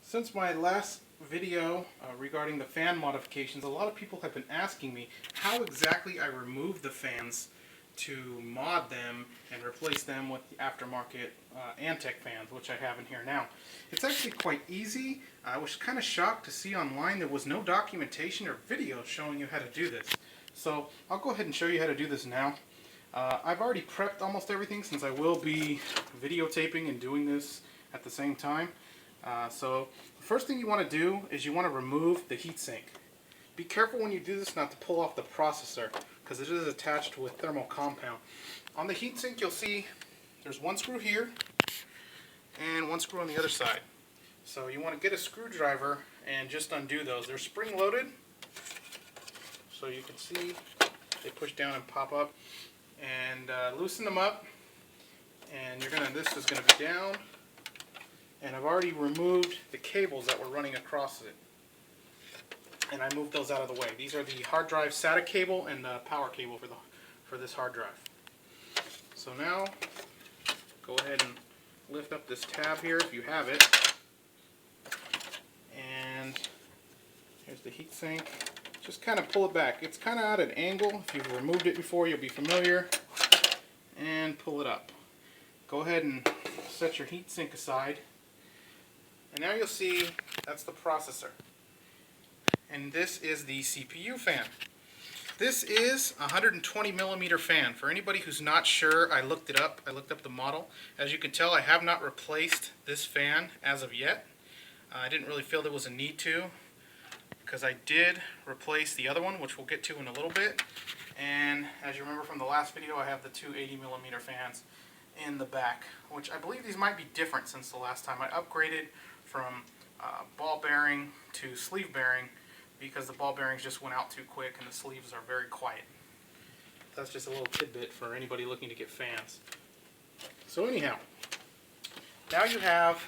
Since my last video regarding the fan modifications, a lot of people have been asking me how exactly I remove the fans to mod them and replace them with the aftermarket Antec fans, which I have in here now. It's actually quite easy. I was kind of shocked to see online there was no documentation or video showing you how to do this. So I'll go ahead and show you how to do this now. I've already prepped almost everything since I will be videotaping and doing this at the same time. So the first thing you want to do is you want to remove the heatsink. Be careful when you do this not to pull off the processor, because it is attached with thermal compound. On the heatsink you'll see there's one screw here and one screw on the other side. So you want to get a screwdriver and just undo those. They're spring loaded, so you can see they push down and pop up, and loosen them up, and this is going to be down, and I've already removed the cables that were running across it, and I moved those out of the way. These are the hard drive SATA cable and the power cable for this hard drive. So now go ahead and lift up this tab here if you have it, and here's the heatsink. Just kind of pull it back. It's kind of at an angle. If you've removed it before, you'll be familiar. And pull it up. Go ahead and set your heatsink aside. And now you'll see that's the processor. And this is the CPU fan. This is a 120 millimeter fan. For anybody who's not sure, I looked it up. I looked up the model. As you can tell, I have not replaced this fan as of yet. I didn't really feel there was a need to, because I did replace the other one, which we'll get to in a little bit. And as you remember from the last video, I have the two 80 millimeter fans in the back, which I believe these might be different since the last time. I upgraded from ball bearing to sleeve bearing because the ball bearings just went out too quick and the sleeves are very quiet. That's just a little tidbit for anybody looking to get fans. So anyhow, now you have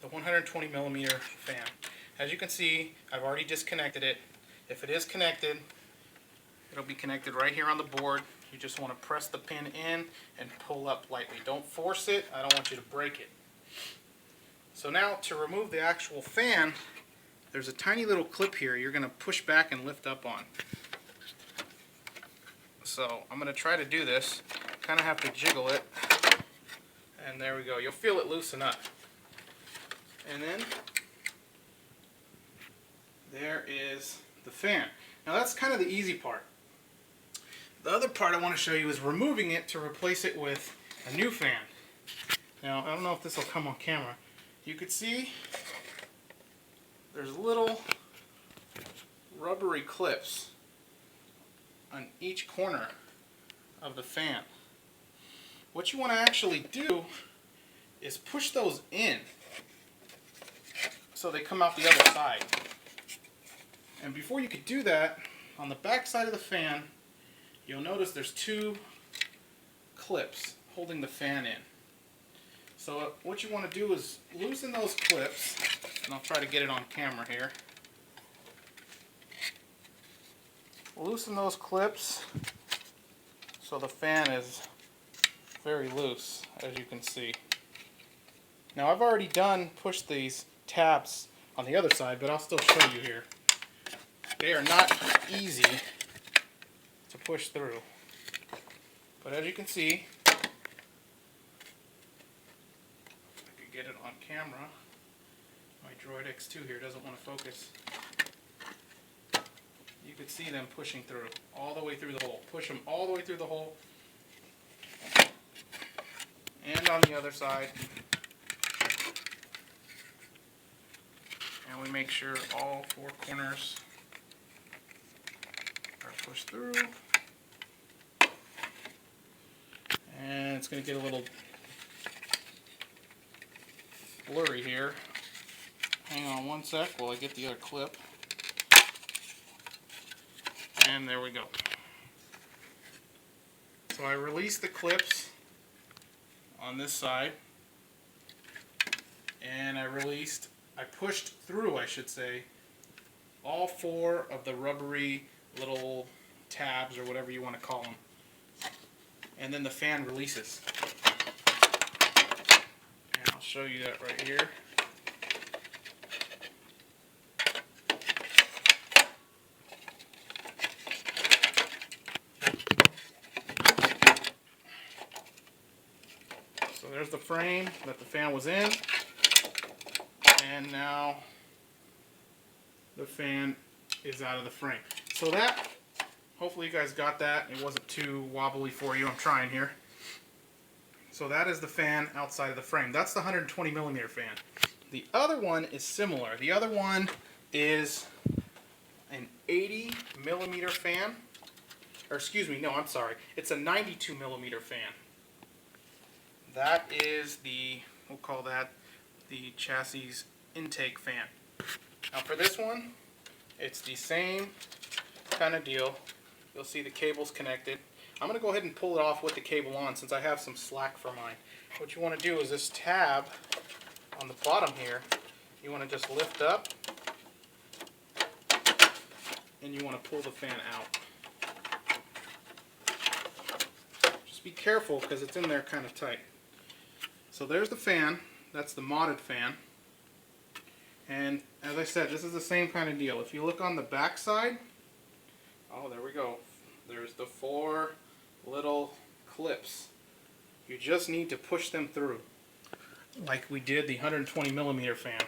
the 120 millimeter fan. As you can see, I've already disconnected it. If it is connected, it'll be connected right here on the board. You just want to press the pin in and pull up lightly. Don't force it. I don't want you to break it. So now to remove the actual fan, there's a tiny little clip here you're going to push back and lift up on. So I'm going to try to do this. Kind of have to jiggle it. And there we go. You'll feel it loosen up. And then there is the fan. Now that's kind of the easy part. The other part I want to show you is removing it to replace it with a new fan. Now I don't know if this will come on camera. You could see there's little rubbery clips on each corner of the fan. What you want to actually do is push those in so they come out the other side. And before you could do that, on the back side of the fan, you'll notice there's two clips holding the fan in. So what you want to do is loosen those clips, and I'll try to get it on camera here. Loosen those clips so the fan is very loose, as you can see. Now I've already pushed these tabs on the other side, but I'll still show you here. They are not easy to push through, but as you can see, if I could get it on camera, my Droid X2 here doesn't want to focus. You could see them pushing through, all the way through the hole. Push them all the way through the hole, and on the other side, and we make sure all four corners push through, and it's going to get a little blurry here. Hang on one sec while I get the other clip, and there we go. So I released the clips on this side, and I pushed through, I should say, all four of the rubbery little tabs or whatever you want to call them, and then the fan releases. And I'll show you that right here. there's the frame that the fan was in, and now the fan is out of the frame. So that, hopefully you guys got that. It wasn't too wobbly for you. I'm trying here. So that is the fan outside of the frame. That's the 120 millimeter fan. The other one is similar. The other one is an 80 millimeter fan. Or excuse me, no, I'm sorry. It's a 92 millimeter fan. That is the, we'll call that the chassis intake fan. Now for this one, it's the same kind of deal. You'll see the cable's connected. I'm going to go ahead and pull it off with the cable on since I have some slack for mine. What you want to do is this tab on the bottom here, you want to just lift up and you want to pull the fan out. Just be careful because it's in there kind of tight. So there's the fan. That's the modded fan. And as I said, this is the same kind of deal. If you look on the back side, oh, there we go. There's the 4 little clips. You just need to push them through, like we did the 120 millimeter fan.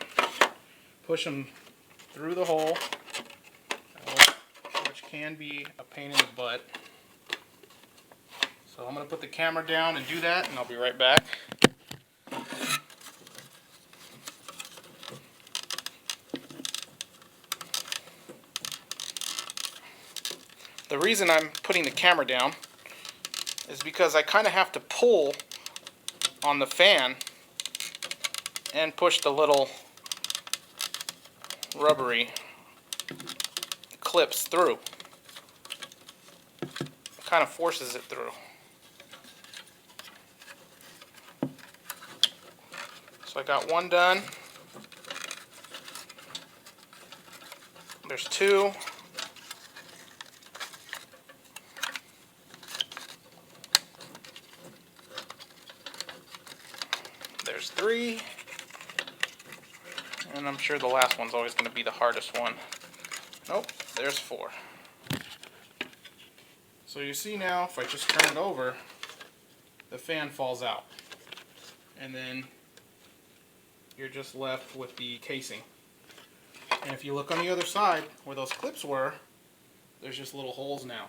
Push them through the hole, which can be a pain in the butt. So I'm going to put the camera down and do that, and I'll be right back. The reason I'm putting the camera down is because I kind of have to pull on the fan and push the little rubbery clips through. It kind of forces it through. So I got one done. There's 2. There's 3, and I'm sure the last one's always going to be the hardest one. Nope, there's 4. So you see now, if I just turn it over, the fan falls out. And then you're just left with the casing. And if you look on the other side, where those clips were, there's just little holes now.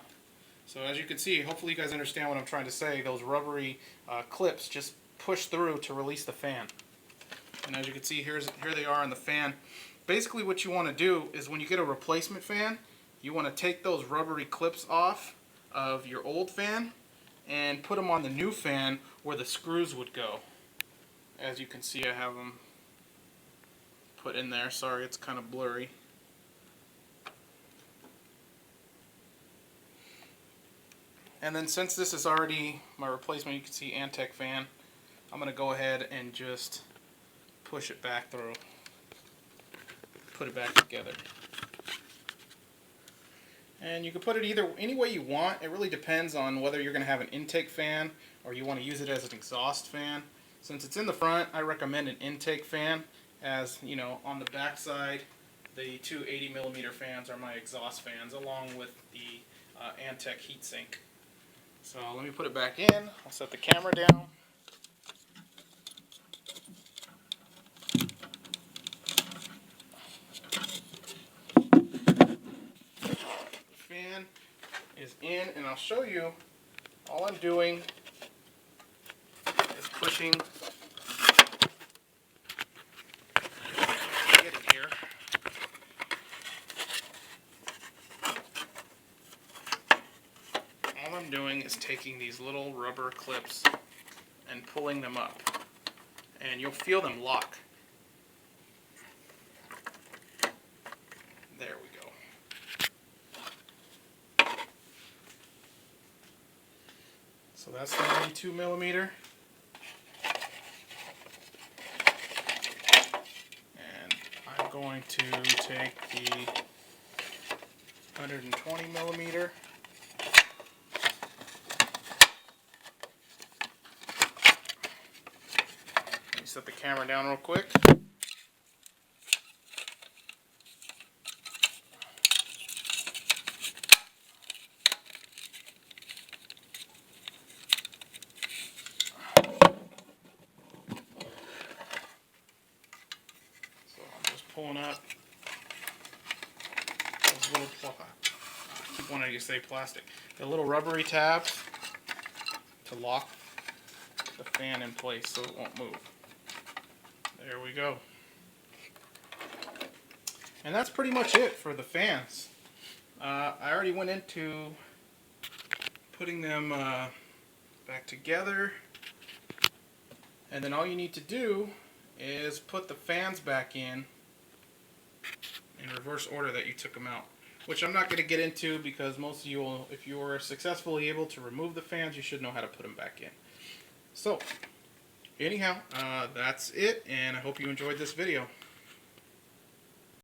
So as you can see, hopefully you guys understand what I'm trying to say. Those rubbery clips just push through to release the fan. And as you can see, here they are on the fan. Basically what you want to do is when you get a replacement fan, you want to take those rubbery clips off of your old fan and put them on the new fan where the screws would go. As you can see, I have them put in there. Sorry, it's kind of blurry. And then since this is already my replacement, you can see Antec fan, I'm going to go ahead and just push it back through. Put it back together. And you can put it any way you want. It really depends on whether you're going to have an intake fan or you want to use it as an exhaust fan. Since it's in the front, I recommend an intake fan. As you know, on the back side, the 2 80 millimeter fans are my exhaust fans, along with the Antec heatsink. So let me put it back in. I'll set the camera down. Fan is in, and I'll show you. All I'm doing is pushing. Get it here. All I'm doing is taking these little rubber clips and pulling them up, and you'll feel them lock. There we go. So that's the 92 millimeter. And I'm going to take the 120 millimeter. Let me set the camera down real quick. pulling up those little, I keep wanting to say plastic, the little rubbery tabs to lock the fan in place so it won't move. There we go. And that's pretty much it for the fans. I already went into putting them back together, and then all you need to do is put the fans back in reverse order that you took them out, which I'm not going to get into because most of you will, if you were successfully able to remove the fans, you should know how to put them back in. So anyhow, that's it, and I hope you enjoyed this video.